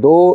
2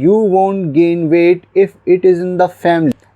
you won't gain weight if it is in the family،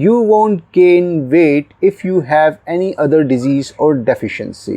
you won't gain weight if you have any other disease or deficiency،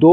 2